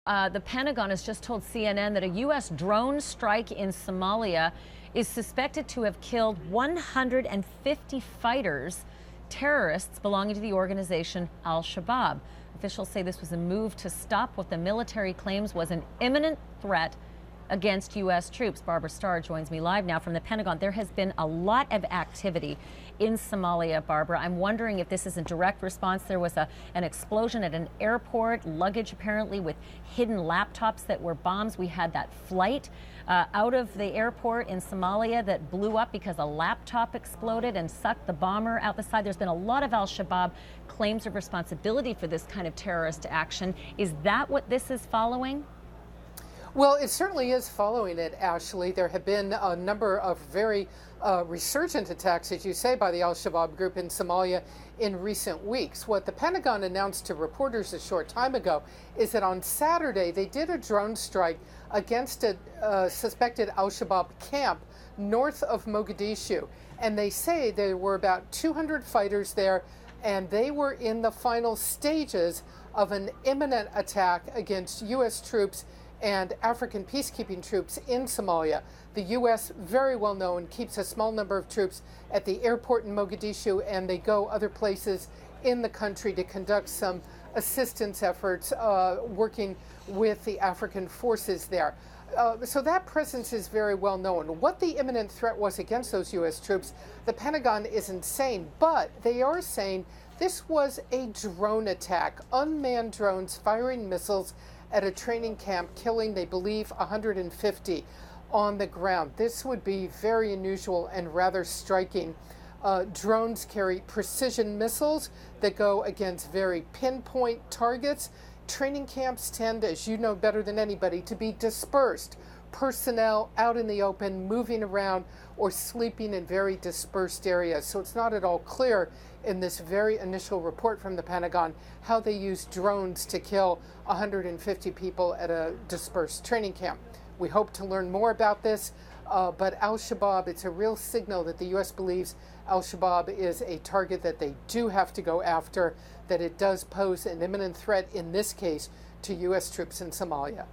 The Pentagon has just told CNN that a U.S. drone strike in Somalia is suspected to have killed 150 fighters, terrorists belonging to the organization Al-Shabaab. Officials say this was a move to stop what the military claims was an imminent threat against U.S. troops. Barbara Starr joins me live now from the Pentagon. There has been a lot of activity in Somalia, Barbara. I'm wondering if this is in direct response. There was an explosion at an airport, luggage apparently with hidden laptops that were bombs. We had that flight out of the airport in Somalia that blew up because a laptop exploded and sucked the bomber out the side. There's been a lot of Al-Shabaab claims of responsibility for this kind of terrorist action. Is that what this is following? Well, it certainly is following it, Ashley. There have been a number of very resurgent attacks, as you say, by the Al-Shabaab group in Somalia in recent weeks. What the Pentagon announced to reporters a short time ago is that on Saturday they did a drone strike against a suspected Al-Shabaab camp north of Mogadishu. And they say there were about 200 fighters there, and they were in the final stages of an imminent attack against U.S. troops and African peacekeeping troops in Somalia. The U.S., very well known, keeps a small number of troops at the airport in Mogadishu, and they go other places in the country to conduct some assistance efforts working with the African forces there. So that presence is very well known. What the imminent threat was against those U.S. troops, the Pentagon isn't saying, but they are saying this was a drone attack, unmanned drones firing missiles at a training camp, killing, they believe, 150 on the ground. This would be very unusual and rather striking. Drones carry precision missiles that go against very pinpoint targets. Training camps tend, as you know better than anybody, to be dispersed. Personnel out in the open, moving around, or sleeping in very dispersed areas. So it's not at all clear in this very initial report from the Pentagon how they used drones to kill 150 people at a dispersed training camp. We hope to learn more about this, but Al-Shabaab, it's a real signal that the U.S. believes Al-Shabaab is a target that they do have to go after, that it does pose an imminent threat, in this case, to U.S. troops in Somalia.